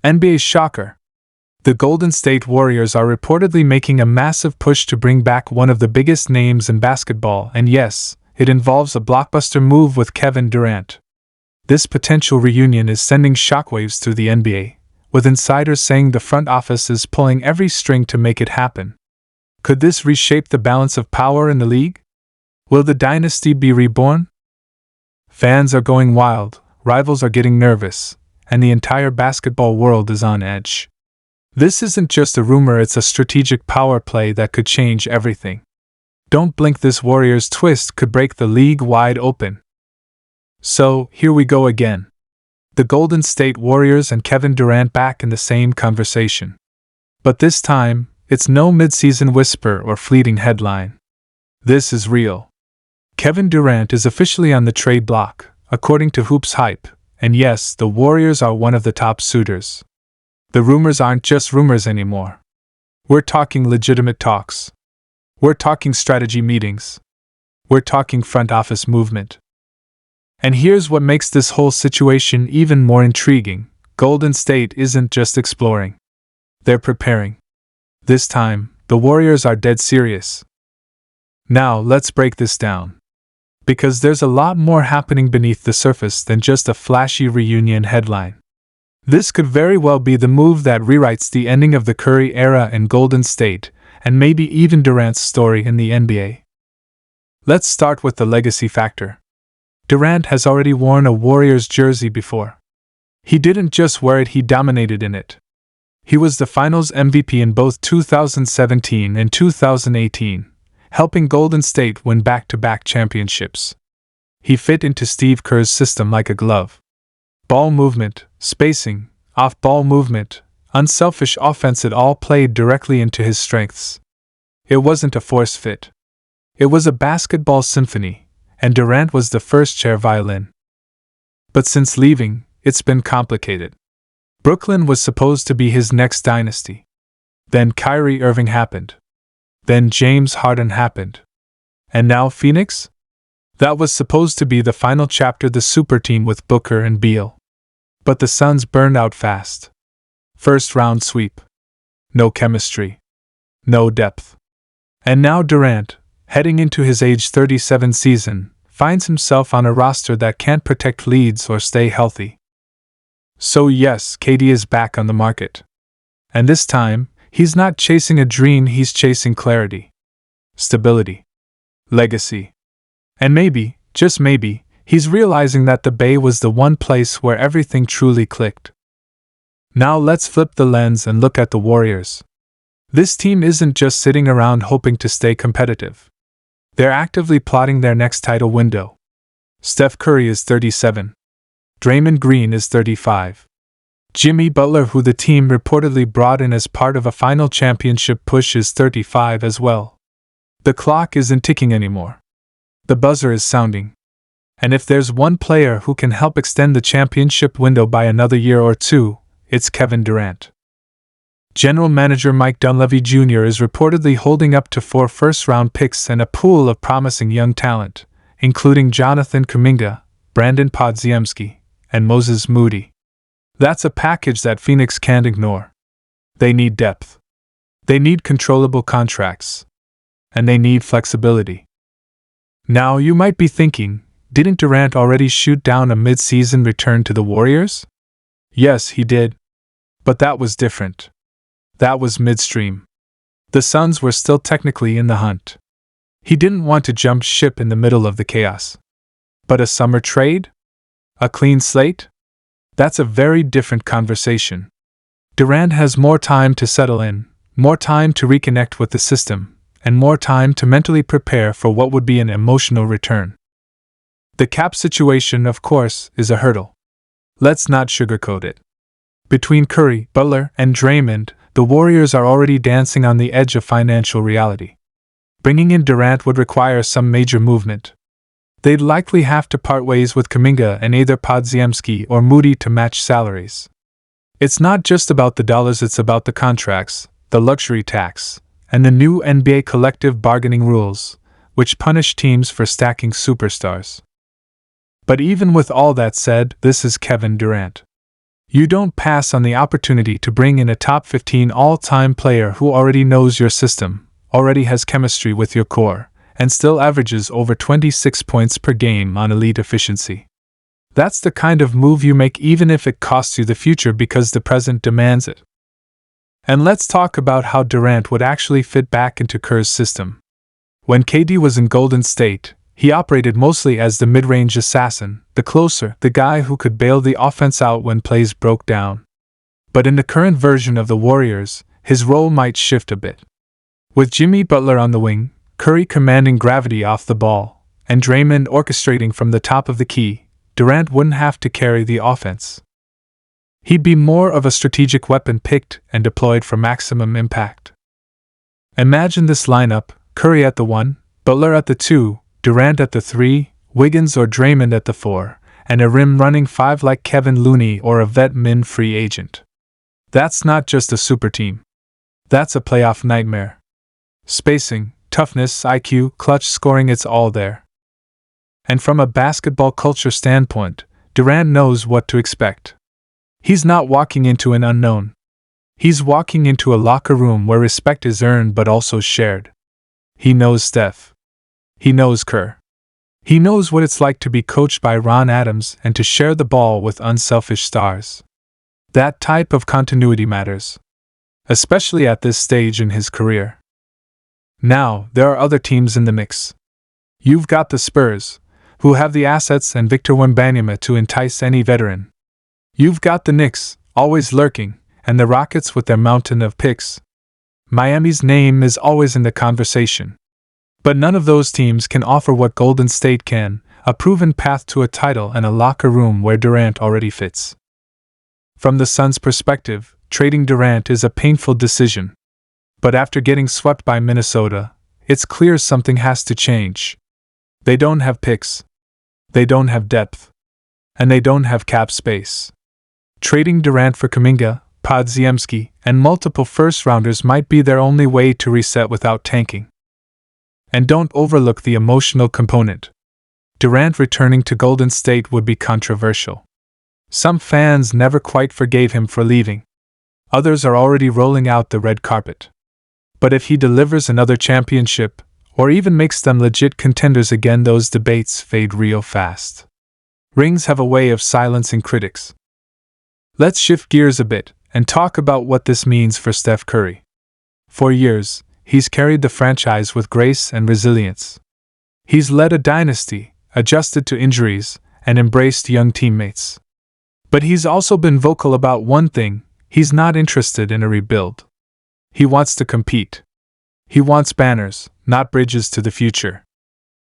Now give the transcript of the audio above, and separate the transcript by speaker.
Speaker 1: NBA shocker. The Golden State Warriors are reportedly making a massive push to bring back one of the biggest names in basketball, and yes, it involves a blockbuster move with Kevin Durant. This potential reunion is sending shockwaves through the NBA, with insiders saying the front office is pulling every string to make it happen. Could this reshape the balance of power in the league? Will the dynasty be reborn? Fans are going wild, rivals are getting nervous, and the entire basketball world is on edge. This isn't just a rumor, it's a strategic power play that could change everything. Don't blink, this Warriors twist could break the league wide open. So, here we go again. The Golden State Warriors and Kevin Durant back in the same conversation. But this time, it's no mid-season whisper or fleeting headline. This is real. Kevin Durant is officially on the trade block, according to Hoops Hype, and yes, the Warriors are one of the top suitors. The rumors aren't just rumors anymore. We're talking legitimate talks. We're talking strategy meetings. We're talking front office movement. And here's what makes this whole situation even more intriguing. Golden State isn't just exploring. They're preparing. This time, the Warriors are dead serious. Now, let's break this down. Because there's a lot more happening beneath the surface than just a flashy reunion headline. This could very well be the move that rewrites the ending of the Curry era in Golden State, and maybe even Durant's story in the NBA. Let's start with the legacy factor. Durant has already worn a Warriors jersey before. He didn't just wear it, he dominated in it. He was the Finals MVP in both 2017 and 2018, helping Golden State win back-to-back championships. He fit into Steve Kerr's system like a glove. Ball movement, spacing, off-ball movement, unselfish offense, it all played directly into his strengths. It wasn't a force fit. It was a basketball symphony, and Durant was the first chair violin. But since leaving, it's been complicated. Brooklyn was supposed to be his next dynasty. Then Kyrie Irving happened. Then James Harden happened. And now Phoenix? That was supposed to be the final chapter, the super team with Booker and Beal. But the Suns burned out fast. First round sweep. No chemistry. No depth. And now Durant, heading into his age 37 season, finds himself on a roster that can't protect leads or stay healthy. So yes, KD is back on the market. And this time, he's not chasing a dream, he's chasing clarity. Stability. Legacy. And maybe, just maybe, he's realizing that the Bay was the one place where everything truly clicked. Now let's flip the lens and look at the Warriors. This team isn't just sitting around hoping to stay competitive. They're actively plotting their next title window. Steph Curry is 37. Draymond Green is 35. Jimmy Butler, who the team reportedly brought in as part of a final championship push, is 35 as well. The clock isn't ticking anymore. The buzzer is sounding. And if there's one player who can help extend the championship window by another year or two, it's Kevin Durant. General Manager Mike Dunleavy Jr. is reportedly holding up to 4 first-round picks and a pool of promising young talent, including Jonathan Kuminga, Brandon Podziemski, and Moses Moody. That's a package that Phoenix can't ignore. They need depth. They need controllable contracts. And they need flexibility. Now you might be thinking, didn't Durant already shoot down a mid-season return to the Warriors? Yes, he did. But that was different. That was midstream. The Suns were still technically in the hunt. He didn't want to jump ship in the middle of the chaos. But a summer trade? A clean slate? That's a very different conversation. Durant has more time to settle in, more time to reconnect with the system, and more time to mentally prepare for what would be an emotional return. The cap situation, of course, is a hurdle. Let's not sugarcoat it. Between Curry, Butler, and Draymond, the Warriors are already dancing on the edge of financial reality. Bringing in Durant would require some major movement. They'd likely have to part ways with Kuminga and either Podziemski or Moody to match salaries. It's not just about the dollars, it's about the contracts, the luxury tax, and the new NBA collective bargaining rules, which punish teams for stacking superstars. But even with all that said, this is Kevin Durant. You don't pass on the opportunity to bring in a top 15 all-time player who already knows your system, already has chemistry with your core, and still averages over 26 points per game on elite efficiency. That's the kind of move you make even if it costs you the future because the present demands it. And let's talk about how Durant would actually fit back into Kerr's system. When KD was in Golden State, he operated mostly as the mid-range assassin, the closer, the guy who could bail the offense out when plays broke down. But in the current version of the Warriors, his role might shift a bit. With Jimmy Butler on the wing, Curry commanding gravity off the ball, and Draymond orchestrating from the top of the key, Durant wouldn't have to carry the offense. He'd be more of a strategic weapon picked and deployed for maximum impact. Imagine this lineup: Curry at the 1, Butler at the 2, Durant at the 3, Wiggins or Draymond at the 4, and a rim-running 5 like Kevin Looney or a vet min free agent. That's not just a super team. That's a playoff nightmare. Spacing, toughness, IQ, clutch scoring, it's all there. And from a basketball culture standpoint, Durant knows what to expect. He's not walking into an unknown. He's walking into a locker room where respect is earned but also shared. He knows Steph. He knows Kerr. He knows what it's like to be coached by Ron Adams and to share the ball with unselfish stars. That type of continuity matters, especially at this stage in his career. Now, there are other teams in the mix. You've got the Spurs, who have the assets and Victor Wembanyama to entice any veteran. You've got the Knicks, always lurking, and the Rockets with their mountain of picks. Miami's name is always in the conversation. But none of those teams can offer what Golden State can, a proven path to a title and a locker room where Durant already fits. From the Suns' perspective, trading Durant is a painful decision. But after getting swept by Minnesota, it's clear something has to change. They don't have picks. They don't have depth. And they don't have cap space. Trading Durant for Kuminga, Podziemski, and multiple first-rounders might be their only way to reset without tanking. And don't overlook the emotional component. Durant returning to Golden State would be controversial. Some fans never quite forgave him for leaving. Others are already rolling out the red carpet. But if he delivers another championship, or even makes them legit contenders again, those debates fade real fast. Rings have a way of silencing critics. Let's shift gears a bit and talk about what this means for Steph Curry. For years, he's carried the franchise with grace and resilience. He's led a dynasty, adjusted to injuries, and embraced young teammates. But he's also been vocal about one thing: he's not interested in a rebuild. He wants to compete. He wants banners, not bridges to the future.